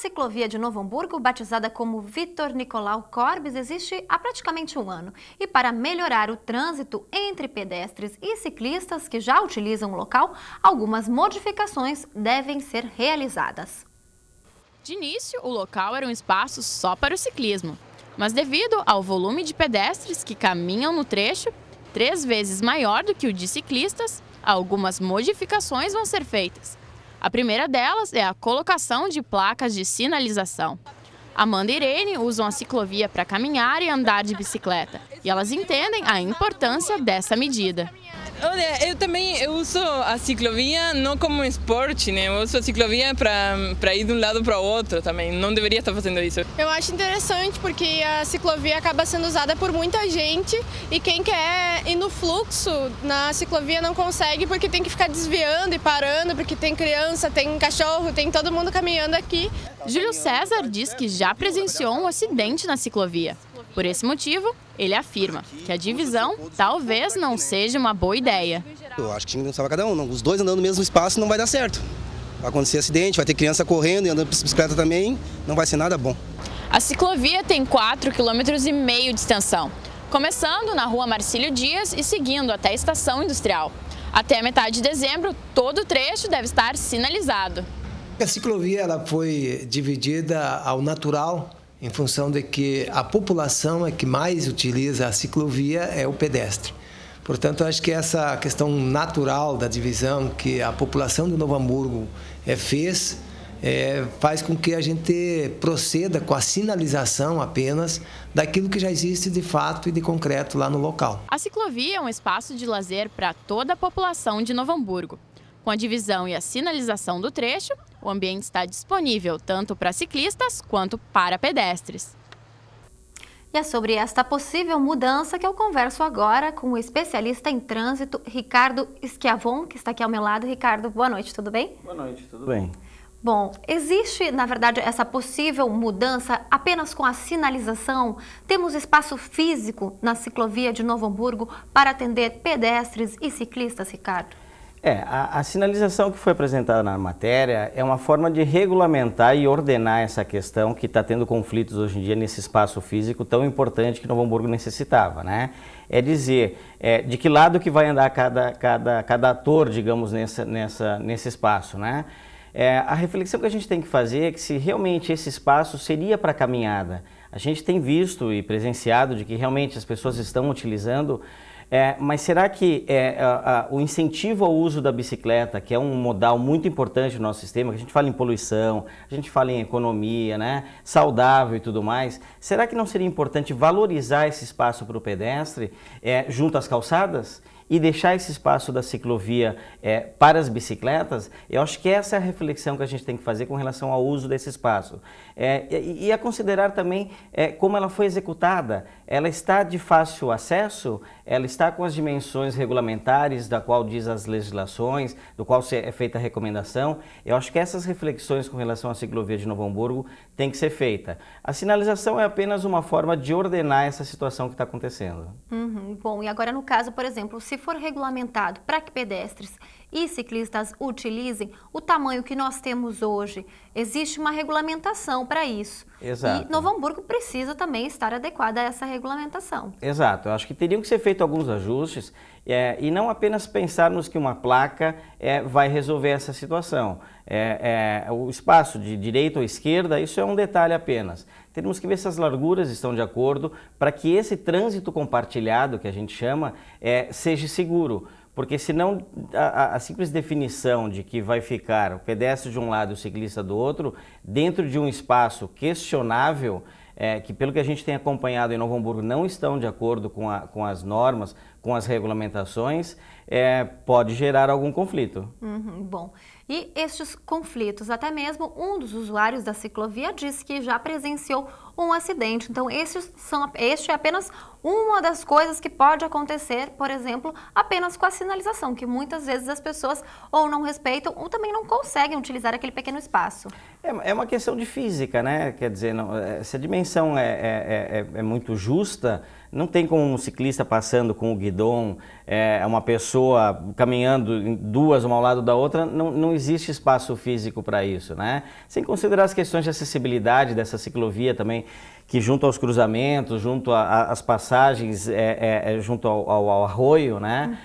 ciclovia de Novo Hamburgo, batizada como Vitor Nicolau Corbes, existe há praticamente um ano. E para melhorar o trânsito entre pedestres e ciclistas que já utilizam o local, algumas modificações devem ser realizadas. De início, o local era um espaço só para o ciclismo. Mas devido ao volume de pedestres que caminham no trecho, 3 vezes maior do que o de ciclistas, algumas modificações vão ser feitas. A primeira delas é a colocação de placas de sinalização. Amanda e Irene usam a ciclovia para caminhar e andar de bicicleta, e elas entendem a importância dessa medida. Olha, eu uso a ciclovia não como um esporte, né? Eu uso a ciclovia para ir de um lado para o outro também. Não deveria estar fazendo isso. Eu acho interessante porque a ciclovia acaba sendo usada por muita gente e quem quer ir no fluxo na ciclovia não consegue porque tem que ficar desviando e parando, porque tem criança, tem cachorro, tem todo mundo caminhando aqui. Júlio César diz que já presenciou um acidente na ciclovia. Por esse motivo, ele afirma que a divisão talvez não seja uma boa ideia. Eu acho que tinha que salvar cada um. Os dois andando no mesmo espaço não vai dar certo. Vai acontecer acidente, vai ter criança correndo e andando de bicicleta também, não vai ser nada bom. A ciclovia tem 4,5 km de extensão, começando na rua Marcílio Dias e seguindo até a estação industrial. Até a metade de dezembro, todo o trecho deve estar sinalizado. A ciclovia ela foi dividida ao natural, em função de que a população é que mais utiliza a ciclovia é o pedestre. Portanto, acho que essa questão natural da divisão que a população de Novo Hamburgo fez, faz com que a gente proceda com a sinalização apenas daquilo que já existe de fato e de concreto lá no local. A ciclovia é um espaço de lazer para toda a população de Novo Hamburgo. Com a divisão e a sinalização do trecho, o ambiente está disponível tanto para ciclistas quanto para pedestres. E é sobre esta possível mudança que eu converso agora com o especialista em trânsito, Ricardo Schiavon, que está aqui ao meu lado. Ricardo, boa noite, tudo bem? Boa noite, tudo bem. Bom, existe, na verdade, essa possível mudança apenas com a sinalização? Temos espaço físico na ciclovia de Novo Hamburgo para atender pedestres e ciclistas, Ricardo? A sinalização que foi apresentada na matéria é uma forma de regulamentar e ordenar essa questão que está tendo conflitos hoje em dia nesse espaço físico tão importante que Novo Hamburgo necessitava, né? É dizer de que lado que vai andar cada ator, digamos, nesse espaço, né? A reflexão que a gente tem que fazer é que se realmente esse espaço seria para caminhada. A gente tem visto e presenciado de que realmente as pessoas estão utilizando. Mas será que o incentivo ao uso da bicicleta, que é um modal muito importante no nosso sistema, que a gente fala em poluição, a gente fala em economia, né, saudável e tudo mais, será que não seria importante valorizar esse espaço para o pedestre junto às calçadas? E deixar esse espaço da ciclovia para as bicicletas? Eu acho que essa é a reflexão que a gente tem que fazer com relação ao uso desse espaço. E a considerar também como ela foi executada. Ela está de fácil acesso? Ela está com as dimensões regulamentares da qual diz as legislações, do qual é feita a recomendação? Eu acho que essas reflexões com relação à ciclovia de Novo Hamburgo têm que ser feitas. A sinalização é apenas uma forma de ordenar essa situação que está acontecendo. Bom, e agora no caso, por exemplo, se for regulamentado para que pedestres e ciclistas utilizem o tamanho que nós temos hoje, existe uma regulamentação para isso. Exato. E Novo Hamburgo precisa também estar adequada a essa regulamentação. Exato. Eu acho que teriam que ser feitos alguns ajustes e não apenas pensarmos que uma placa vai resolver essa situação. O espaço de direita ou esquerda, isso é um detalhe apenas. Temos que ver se as larguras estão de acordo para que esse trânsito compartilhado, que a gente chama, seja seguro. Porque senão a simples definição de que vai ficar o pedestre de um lado e o ciclista do outro, dentro de um espaço questionável, que pelo que a gente tem acompanhado em Novo Hamburgo não estão de acordo com as normas, com as regulamentações, pode gerar algum conflito. Bom, e estes conflitos, até mesmo um dos usuários da ciclovia disse que já presenciou um acidente. Então, este é apenas uma das coisas que pode acontecer, por exemplo, apenas com a sinalização, que muitas vezes as pessoas ou não respeitam ou também não conseguem utilizar aquele pequeno espaço. É uma questão de física, né? Quer dizer, se a dimensão é muito justa, não tem como um ciclista passando com o guidão, uma pessoa pessoa caminhando duas uma ao lado da outra, não existe espaço físico para isso, né? Sem considerar as questões de acessibilidade dessa ciclovia também, que junto aos cruzamentos, junto às passagens, junto ao arroio, né?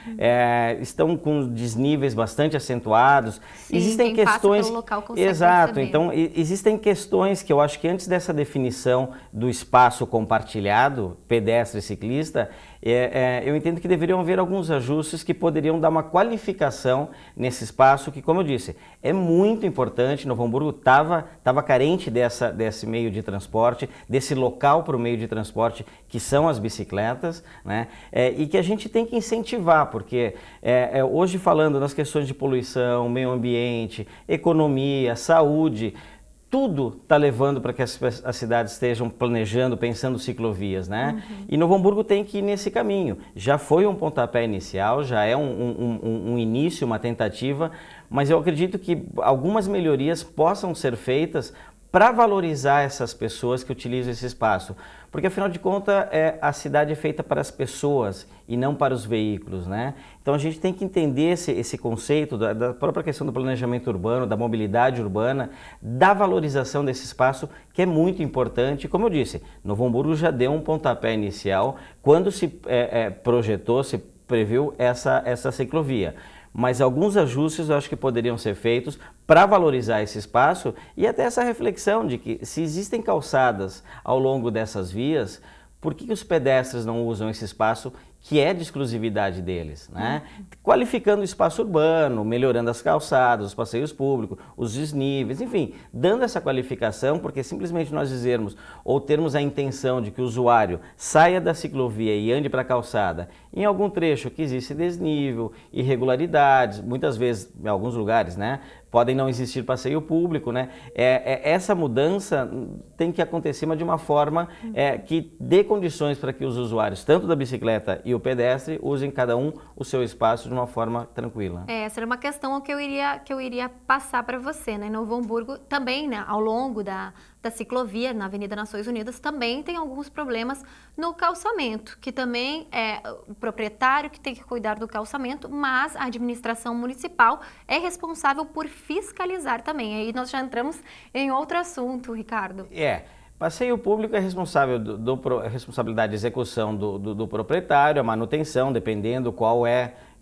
Estão com desníveis bastante acentuados. Sim, existem quem questões, passa pelo local consegue exato. perceber. Então existem questões que eu acho que antes dessa definição do espaço compartilhado, pedestre e ciclista, eu entendo que deveriam haver alguns ajustes que poderiam dar uma qualificação nesse espaço que, como eu disse, é muito importante. Novo Hamburgo estava carente desse meio de transporte, desse local para o meio de transporte que são as bicicletas, né? E que a gente tem que incentivar, porque hoje falando nas questões de poluição, meio ambiente, economia, saúde, tudo está levando para que as cidades estejam planejando, pensando ciclovias, né? E Novo Hamburgo tem que ir nesse caminho. Já foi um pontapé inicial, já é um início, uma tentativa, mas eu acredito que algumas melhorias possam ser feitas para valorizar essas pessoas que utilizam esse espaço. Porque, afinal de contas, a cidade é feita para as pessoas e não para os veículos, né? Então, a gente tem que entender esse conceito da própria questão do planejamento urbano, da mobilidade urbana, da valorização desse espaço, que é muito importante. Como eu disse, Novo Hamburgo já deu um pontapé inicial quando se projetou, se previu essa ciclovia. Mas alguns ajustes eu acho que poderiam ser feitos para valorizar esse espaço e até essa reflexão de que se existem calçadas ao longo dessas vias, por que os pedestres não usam esse espaço que é de exclusividade deles, né? Qualificando o espaço urbano, melhorando as calçadas, os passeios públicos, os desníveis, enfim, dando essa qualificação, porque simplesmente nós dizermos ou termos a intenção de que o usuário saia da ciclovia e ande para a calçada, em algum trecho que existe desnível, irregularidades, muitas vezes, em alguns lugares, né, podem não existir passeio público, né? Essa mudança tem que acontecer, mas de uma forma que dê condições para que os usuários, tanto da bicicleta e o pedestre, usem cada um o seu espaço de uma forma tranquila. Essa era uma questão que eu iria passar para você, né? Novo Hamburgo também, né, ao longo da ciclovia, na Avenida Nações Unidas, também tem alguns problemas no calçamento, que também é o proprietário que tem que cuidar do calçamento, mas a administração municipal é responsável por fiscalizar também. Aí nós já entramos em outro assunto, Ricardo. Passeio público é responsável a responsabilidade de execução do proprietário, a manutenção, dependendo qual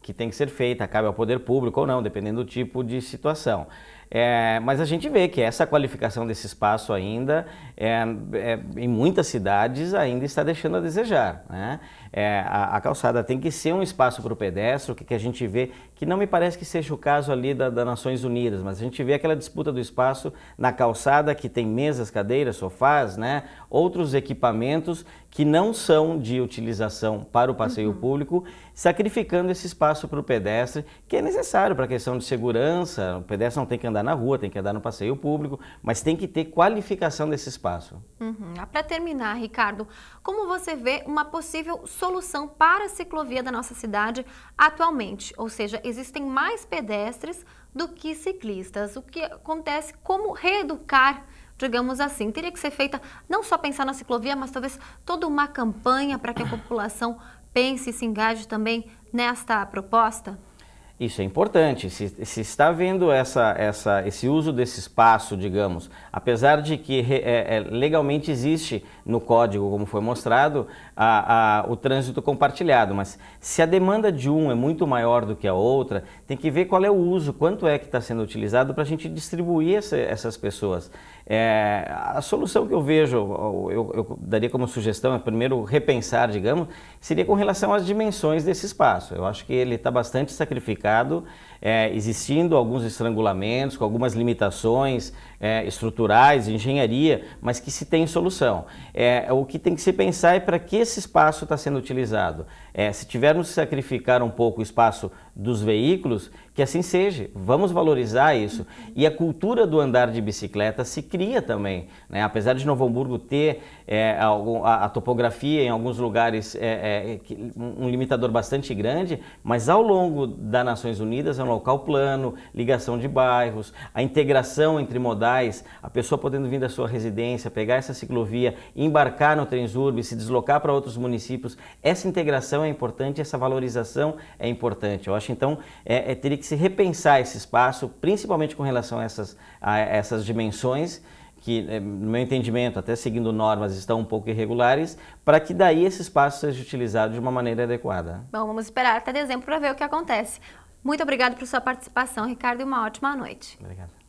que tem que ser feita, cabe ao poder público ou não, dependendo do tipo de situação. Mas a gente vê que essa qualificação desse espaço ainda, em muitas cidades, ainda está deixando a desejar, né? A calçada tem que ser um espaço para o pedestre, o que a gente vê, que não me parece que seja o caso ali das Nações Unidas, mas a gente vê aquela disputa do espaço na calçada, que tem mesas, cadeiras, sofás, né? Outros equipamentos que não são de utilização para o passeio público, sacrificando esse espaço para o pedestre, que é necessário para a questão de segurança. O pedestre não tem que andar na rua, tem que andar no passeio público, mas tem que ter qualificação desse espaço. Para terminar, Ricardo, como você vê uma possível solução para a ciclovia da nossa cidade atualmente? Ou seja, existem mais pedestres do que ciclistas. O que acontece? Como reeducar, digamos assim? Teria que ser feita não só pensar na ciclovia, mas talvez toda uma campanha para que a população pense e se engaje também nesta proposta? Isso é importante. Se está havendo esse uso desse espaço, digamos, apesar de que legalmente existe no código, como foi mostrado, o trânsito compartilhado, mas se a demanda de um é muito maior do que a outra, tem que ver qual é o uso, quanto é que está sendo utilizado para a gente distribuir essas pessoas. A solução que eu vejo, eu daria como sugestão, primeiro repensar, digamos, seria com relação às dimensões desse espaço. Eu acho que ele está bastante sacrificado, existindo alguns estrangulamentos, com algumas limitações estruturais, engenharia, mas que se tem solução. O que tem que se pensar é para que esse espaço está sendo utilizado. Se tivermos que sacrificar um pouco o espaço dos veículos, que assim seja, vamos valorizar isso. E a cultura do andar de bicicleta se cria também, né? Apesar de Novo Hamburgo ter a topografia em alguns lugares um limitador bastante grande, mas ao longo das Nações Unidas é um local plano, ligação de bairros, a integração entre modais, a pessoa podendo vir da sua residência, pegar essa ciclovia, embarcar no Transurb, se deslocar para outros municípios. Essa integração é importante, essa valorização é importante. Eu acho, então, teria que se repensar esse espaço, principalmente com relação a essas dimensões, que, no meu entendimento, até seguindo normas, estão um pouco irregulares, para que daí esse espaço seja utilizado de uma maneira adequada. Bom, vamos esperar até dezembro para ver o que acontece. Muito obrigada por sua participação, Ricardo, e uma ótima noite. Obrigado.